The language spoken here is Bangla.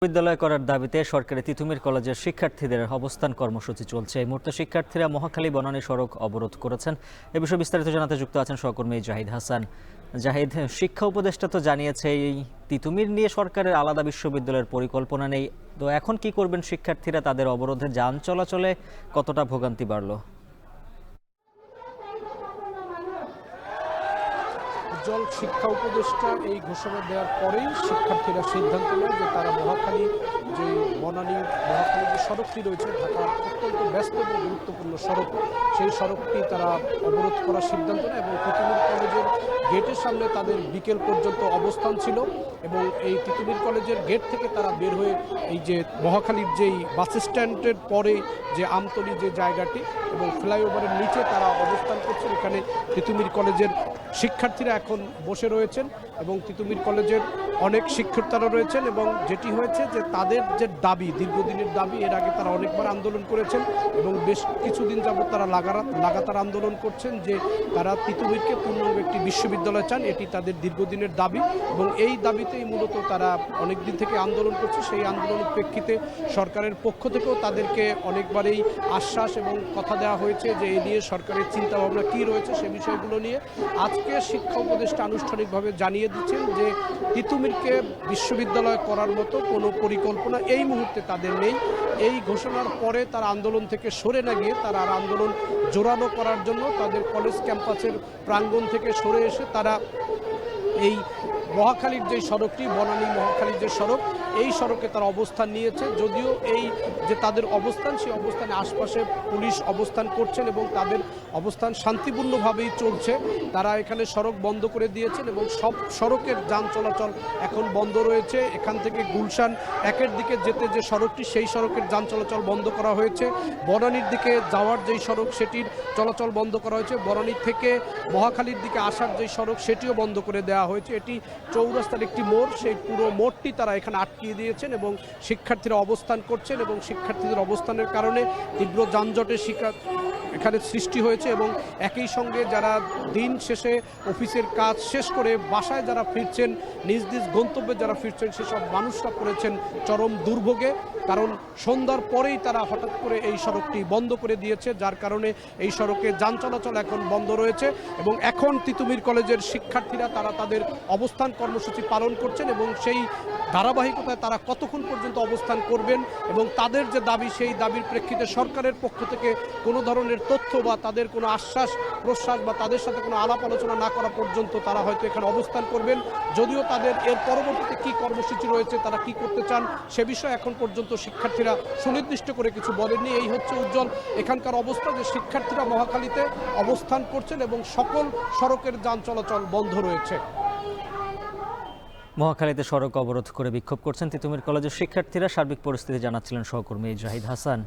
বিদ্যালয় করার দাবিতে সরকারি তিতুমির কলেজের শিক্ষার্থীদের অবস্থান কর্মসূচি চলছে। এই মুহূর্তে শিক্ষার্থীরা মহাখালী বনানী সড়ক অবরোধ করেছেন। এ বিষয়ে বিস্তারিত জানাতে যুক্ত আছেন সহকর্মী জাহিদ হাসান। জাহিদ, শিক্ষা উপদেষ্টা তো জানিয়েছে এই তিতুমির নিয়ে সরকারের আলাদা বিশ্ববিদ্যালয়ের পরিকল্পনা নেই। তো এখন কি করবেন শিক্ষার্থীরা? তাদের অবরোধে যান চলাচলে কতটা ভোগান্তি বাড়ল? উজ্জ্বল, শিক্ষা উপদেষ্টা এই ঘোষণা দেওয়ার পরেই শিক্ষার্থীরা সিদ্ধান্ত নেয় যে তারা মহাখালী যে মহাখালী যে সড়কটি রয়েছে, ঢাকার অত্যন্ত ব্যস্ত এবং গুরুত্বপূর্ণ সড়ক, সেই সড়কটি তারা অবরোধ করার সিদ্ধান্ত নেয় এবং তিতুমির কলেজের গেটের সামনে তাদের বিকেল পর্যন্ত অবস্থান ছিল। এবং এই তিতুমির কলেজের গেট থেকে তারা বের হয়ে এই যে মহাখালীর যেই বাস স্ট্যান্ডের পরে যে আমতলী যে জায়গাটি এবং ফ্লাইওভারের নিচে তারা অবস্থান করছেন, এখানে তিতুমির কলেজের শিক্ষার্থীরা এখন বসে রয়েছেন এবং তিতুমির কলেজের অনেক শিক্ষার্থীরা রয়েছেন। এবং যেটি হয়েছে যে তাদের যে দাবি, দীর্ঘদিনের দাবি, এর আগে তারা অনেকবার আন্দোলন করেছেন এবং বেশ কিছুদিন যাবত তারা লাগাতার আন্দোলন করছেন যে তারা তিতুমিরকে পূর্ণাঙ্গ একটি বিশ্ববিদ্যালয় চান। এটি তাদের দীর্ঘদিনের দাবি এবং এই দাবিতেই মূলত তারা অনেক দিন থেকে আন্দোলন করছে। সেই আন্দোলনের প্রেক্ষিতে সরকারের পক্ষ থেকেও তাদেরকে অনেকবারই আশ্বাস এবং কথা দেওয়া হয়েছে যে এ নিয়ে সরকারের চিন্তাভাবনা কী রয়েছে সে বিষয়গুলো নিয়ে। আজকে শিক্ষা উপদেষ্টা আনুষ্ঠানিকভাবে জানিয়ে দিচ্ছেন যে তিতুমিরকে বিশ্ববিদ্যালয় করার মতো কোনো পরিকল্পনা এই মুহূর্তে তাদের নেই। এই ঘোষণার পরে তারা আন্দোলন থেকে সরে না গিয়ে তারা আর আন্দোলন জোরালো করার জন্য তাদের কলেজ ক্যাম্পাসের প্রাঙ্গণ থেকে সরে এসে তারা এই মহাখালীর যে সড়কটি, বনানী মহাখালীর যে সড়ক, এই সড়কে তারা অবস্থান নিয়েছে। যদিও এই যে তাদের অবস্থান, সেই অবস্থানে আশপাশে পুলিশ অবস্থান করছেন এবং তাদের অবস্থান শান্তিপূর্ণভাবেই চলছে। তারা এখানে সড়ক বন্ধ করে দিয়েছেন এবং সব সড়কের যান চলাচল এখন বন্ধ রয়েছে। এখান থেকে গুলশান একের দিকে যেতে যে সড়কটি, সেই সড়কের যান চলাচল বন্ধ করা হয়েছে। বনানীর দিকে যাওয়ার যেই সড়ক, সেটির চলাচল বন্ধ করা হয়েছে। বনানী থেকে মহাখালীর দিকে আসার যেই সড়ক, সেটিও বন্ধ করে দেওয়া হয়েছে। এটি চৌরাস্তার একটি মোড়, সেই পুরো মোড়টি তারা এখানে আটকিয়ে দিয়েছেন এবং শিক্ষার্থীরা অবস্থান করছেন এবং শিক্ষার্থীদের অবস্থানের কারণে তীব্র যানজটের শিকার এখানে সৃষ্টি হয়েছে। এবং একই সঙ্গে যারা দিন শেষে অফিসের কাজ শেষ করে বাসায় যারা ফিরছেন, নিজ নিজ গন্তব্যে যারা ফিরছেন, সেসব মানুষরা পড়েছেন চরম দুর্ভোগে। কারণ সন্ধ্যার পরেই তারা হঠাৎ করে এই সড়কটি বন্ধ করে দিয়েছে, যার কারণে এই সড়কে যান চলাচল এখন বন্ধ রয়েছে। এবং এখন তিতুমির কলেজের শিক্ষার্থীরা তারা তাদের অবস্থান কর্মসূচি পালন করছেন এবং সেই ধারাবাহিকতায় তারা কতক্ষণ পর্যন্ত অবস্থান করবেন এবং তাদের যে দাবি, সেই দাবির প্রেক্ষিতে সরকারের পক্ষ থেকে কোনো ধরনের তথ্য বা তাদের কোনো আশ্বাস প্রশ্বাস বা তাদের সাথে কোনো আলাপ আলোচনা না করা পর্যন্ত তারা হয়তো এখানে অবস্থান করবেন। যদিও তাদের এর পরবর্তীতে কী কর্মসূচি রয়েছে, তারা কি করতে চান, সে বিষয়ে এখন পর্যন্ত শিক্ষার্থীরা সুনির্দিষ্ট করে কিছু বলেননি। এই হচ্ছে উজ্জ্বল এখানকার অবস্থা, যে শিক্ষার্থীরা মহাখালীতে অবস্থান করছেন এবং সকল সড়কের যান চলাচল বন্ধ রয়েছে। মহাখালীতে সড়ক অবরোধ করে বিক্ষোভ করছেন তিতুমির কলেজের শিক্ষার্থীরা। সার্বিক পরিস্থিতি জানাচ্ছিলেন সহকর্মী জাহিদ হাসান।